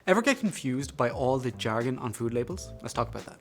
Ever get confused by all the jargon on food labels? Let's talk about that.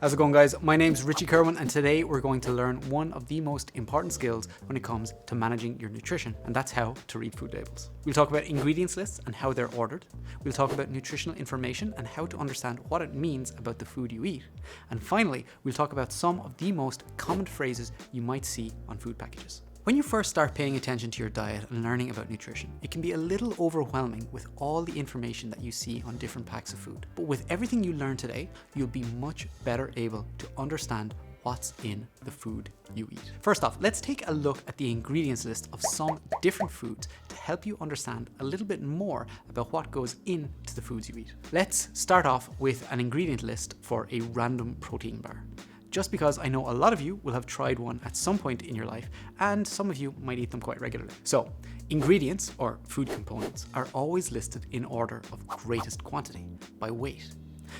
How's it going, guys? My name's Richie Kirwan, and today we're going to learn one of the most important skills when it comes to managing your nutrition, and that's how to read food labels. We'll talk about ingredients lists and how they're ordered. We'll talk about nutritional information and how to understand what it means about the food you eat. And finally, we'll talk about some of the most common phrases you might see on food packages. When you first start paying attention to your diet and learning about nutrition, it can be a little overwhelming with all the information that you see on different packs of food. But with everything you learn today, you'll be much better able to understand what's in the food you eat. First off, let's take a look at the ingredients list of some different foods to help you understand a little bit more about what goes into the foods you eat. Let's start off with an ingredient list for a random protein bar. Just because I know a lot of you will have tried one at some point in your life, and some of you might eat them quite regularly. So, ingredients, or food components, are always listed in order of greatest quantity, by weight.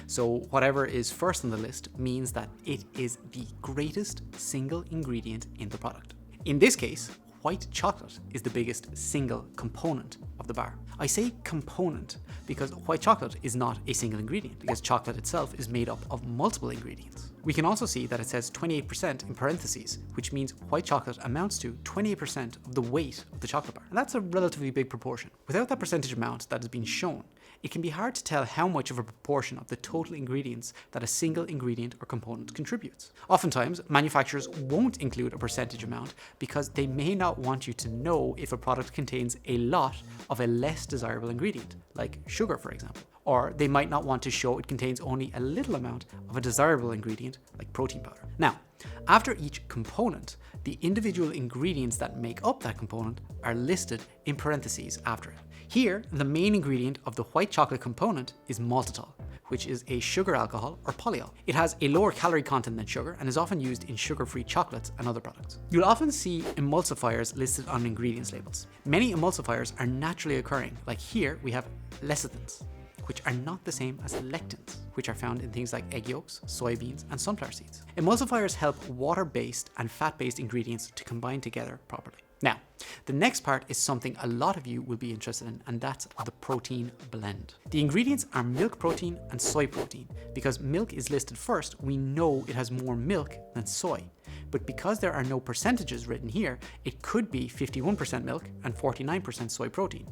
So whatever is first on the list means that it is the greatest single ingredient in the product. In this case, white chocolate is the biggest single component of the bar. I say component because white chocolate is not a single ingredient, because chocolate itself is made up of multiple ingredients. We can also see that it says 28% in parentheses, which means white chocolate amounts to 28% of the weight of the chocolate bar. And that's a relatively big proportion. Without that percentage amount that has been shown, it can be hard to tell how much of a proportion of the total ingredients that a single ingredient or component contributes. Oftentimes, manufacturers won't include a percentage amount because they may not want you to know if a product contains a lot of a less desirable ingredient, like sugar, for example. Or they might not want to show it contains only a little amount of a desirable ingredient, like protein powder. Now, after each component, the individual ingredients that make up that component are listed in parentheses after it. Here, the main ingredient of the white chocolate component is maltitol, which is a sugar alcohol or polyol. It has a lower calorie content than sugar and is often used in sugar-free chocolates and other products. You'll often see emulsifiers listed on ingredients labels. Many emulsifiers are naturally occurring, like here we have lecithins, which are not the same as lectins, which are found in things like egg yolks, soybeans, and sunflower seeds. Emulsifiers help water-based and fat-based ingredients to combine together properly. Now, the next part is something a lot of you will be interested in, and that's the protein blend. The ingredients are milk protein and soy protein. Because milk is listed first, we know it has more milk than soy. But because there are no percentages written here, it could be 51% milk and 49% soy protein,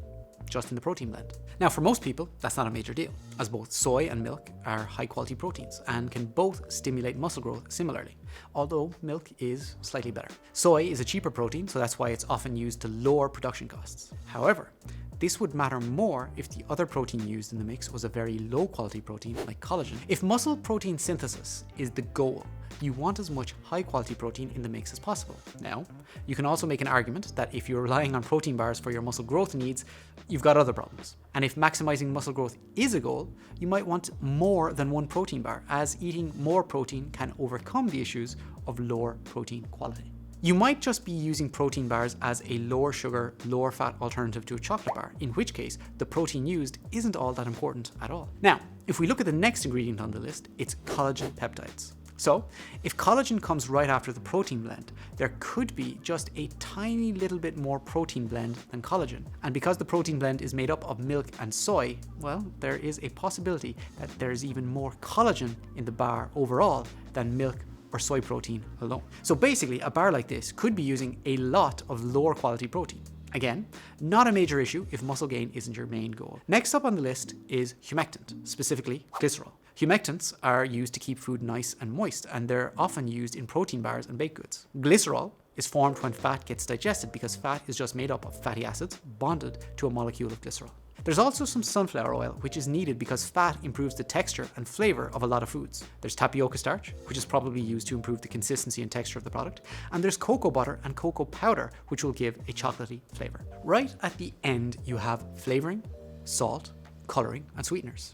just in the protein blend. Now, for most people, that's not a major deal, as both soy and milk are high quality proteins and can both stimulate muscle growth similarly, although milk is slightly better. Soy is a cheaper protein, so that's why it's often used to lower production costs. However, this would matter more if the other protein used in the mix was a very low quality protein like collagen. If muscle protein synthesis is the goal, you want as much high quality protein in the mix as possible. Now, you can also make an argument that if you're relying on protein bars for your muscle growth needs, you've got other problems. And if maximizing muscle growth is a goal, you might want more than one protein bar, as eating more protein can overcome the issues of lower protein quality. You might just be using protein bars as a lower sugar, lower fat alternative to a chocolate bar, in which case the protein used isn't all that important at all. Now, if we look at the next ingredient on the list, it's collagen peptides. So, if collagen comes right after the protein blend, there could be just a tiny little bit more protein blend than collagen. And because the protein blend is made up of milk and soy, well, there is a possibility that there is even more collagen in the bar overall than milk or soy protein alone. So basically, a bar like this could be using a lot of lower quality protein. Again, not a major issue if muscle gain isn't your main goal. Next up on the list is humectant, specifically glycerol. Humectants are used to keep food nice and moist, and they're often used in protein bars and baked goods. Glycerol is formed when fat gets digested because fat is just made up of fatty acids bonded to a molecule of glycerol. There's also some sunflower oil, which is needed because fat improves the texture and flavor of a lot of foods. There's tapioca starch, which is probably used to improve the consistency and texture of the product. And there's cocoa butter and cocoa powder, which will give a chocolatey flavor. Right at the end, you have flavoring, salt, coloring, and sweeteners.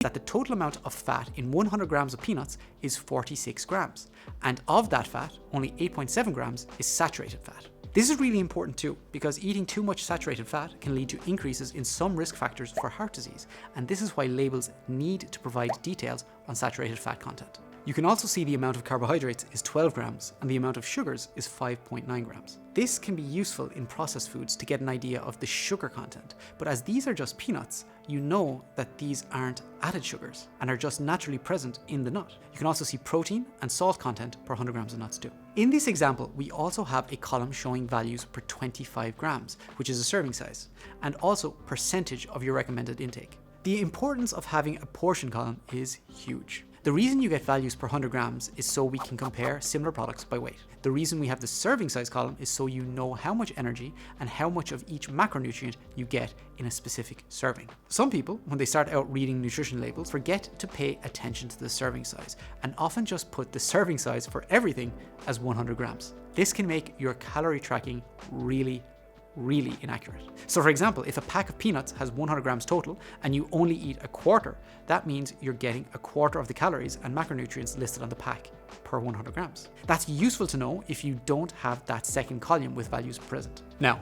that the total amount of fat in 100 grams of peanuts is 46 grams. And of that fat, only 8.7 grams is saturated fat. This is really important too, because eating too much saturated fat can lead to increases in some risk factors for heart disease, and this is why labels need to provide details on saturated fat content. You can also see the amount of carbohydrates is 12 grams and the amount of sugars is 5.9 grams. This can be useful in processed foods to get an idea of the sugar content, but as these are just peanuts, you know that these aren't added sugars and are just naturally present in the nut. You can also see protein and salt content per 100 grams of nuts too. In this example, we also have a column showing values per 25 grams, which is a serving size, and also percentage of your recommended intake. The importance of having a portion column is huge. The reason you get values per 100 grams is so we can compare similar products by weight. The reason we have the serving size column is so you know how much energy and how much of each macronutrient you get in a specific serving. Some people, when they start out reading nutrition labels, forget to pay attention to the serving size and often just put the serving size for everything as 100 grams. This can make your calorie tracking really inaccurate. So for example, if a pack of peanuts has 100 grams total and you only eat a quarter, that means you're getting a quarter of the calories and macronutrients listed on the pack per 100 grams. That's useful to know if you don't have that second column with values present. Now,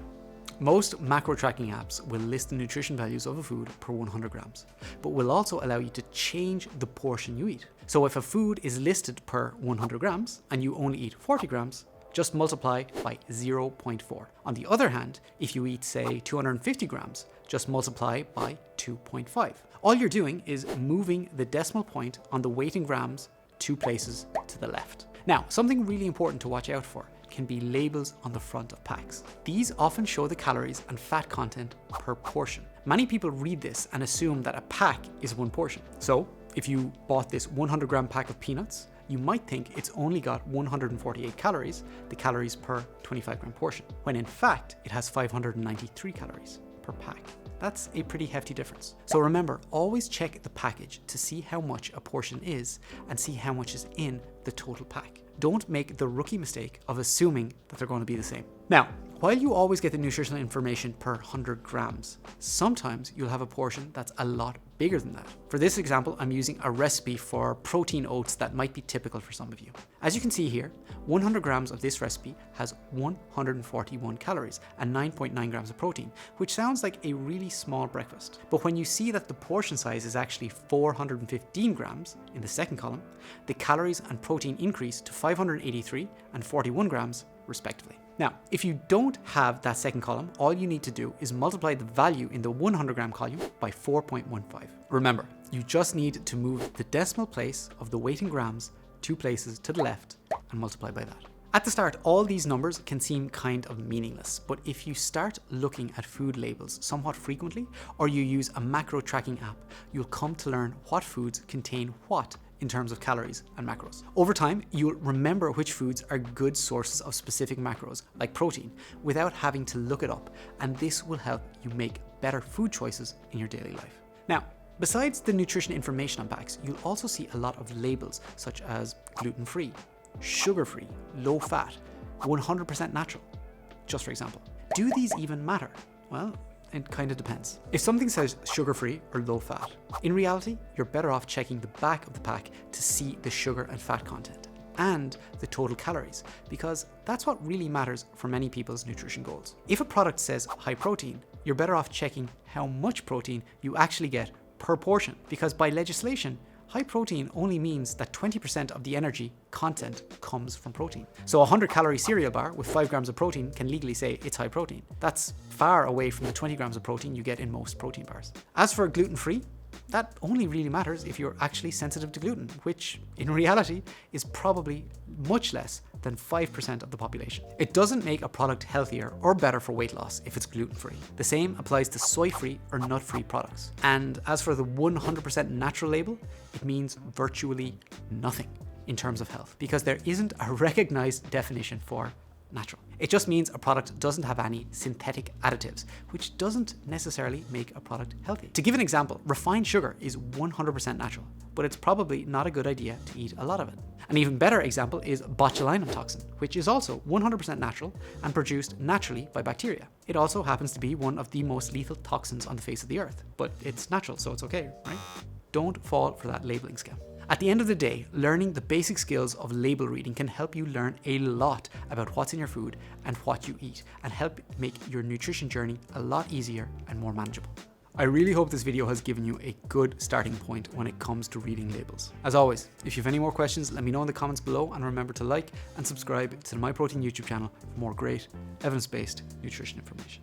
most macro tracking apps will list the nutrition values of a food per 100 grams, but will also allow you to change the portion you eat. So if a food is listed per 100 grams and you only eat 40 grams, just multiply by 0.4. On the other hand, if you eat, say, 250 grams, just multiply by 2.5. All you're doing is moving the decimal point on the weight in grams 2 places to the left. Now, something really important to watch out for can be labels on the front of packs. These often show the calories and fat content per portion. Many people read this and assume that a pack is one portion. So, if you bought this 100 gram pack of peanuts, you might think it's only got 148 calories, the calories per 25 gram portion, when in fact it has 593 calories per pack. That's a pretty hefty difference. So remember, always check the package to see how much a portion is and see how much is in the total pack. Don't make the rookie mistake of assuming that they're going to be the same. Now, while you always get the nutritional information per 100 grams, sometimes you'll have a portion that's a lot bigger than that. For this example, I'm using a recipe for protein oats that might be typical for some of you. As you can see here, 100 grams of this recipe has 141 calories and 9.9 grams of protein, which sounds like a really small breakfast. But when you see that the portion size is actually 415 grams in the second column, the calories and protein increase to 583 and 41 grams respectively. Now, if you don't have that second column, all you need to do is multiply the value in the 100 gram column by 4.15. Remember, you just need to move the decimal place of the weight in grams 2 places to the left and multiply by that. At the start, all these numbers can seem kind of meaningless, but if you start looking at food labels somewhat frequently, or you use a macro tracking app, you'll come to learn what foods contain what in terms of calories and macros. Over time, you'll remember which foods are good sources of specific macros, like protein, without having to look it up, and this will help you make better food choices in your daily life. Now, besides the nutrition information on packs, you'll also see a lot of labels such as gluten-free, sugar-free, low-fat, 100% natural, just for example. Do these even matter? Well, it kind of depends. If something says sugar-free or low-fat, in reality, you're better off checking the back of the pack to see the sugar and fat content and the total calories, because that's what really matters for many people's nutrition goals. If a product says high protein, you're better off checking how much protein you actually get per portion, because by legislation, high protein only means that 20% of the energy content comes from protein. So a 100 calorie cereal bar with 5 grams of protein can legally say it's high protein. That's far away from the 20 grams of protein you get in most protein bars. As for gluten-free, that only really matters if you're actually sensitive to gluten, which in reality is probably much less than 5% of the population. It doesn't make a product healthier or better for weight loss if it's gluten-free. The same applies to soy-free or nut-free products. And as for the 100% natural label, it means virtually nothing in terms of health, because there isn't a recognized definition for natural. It just means a product doesn't have any synthetic additives, which doesn't necessarily make a product healthy. To give an example, refined sugar is 100% natural, but it's probably not a good idea to eat a lot of it. An even better example is botulinum toxin, which is also 100% natural and produced naturally by bacteria. It also happens to be one of the most lethal toxins on the face of the earth, but it's natural, so it's okay, right? don't fall for that labeling scam. At the end of the day, learning the basic skills of label reading can help you learn a lot about what's in your food and what you eat, and help make your nutrition journey a lot easier and more manageable. I really hope this video has given you a good starting point when it comes to reading labels. As always, if you have any more questions, let me know in the comments below, and remember to like and subscribe to the Myprotein YouTube channel for more great, evidence-based nutrition information.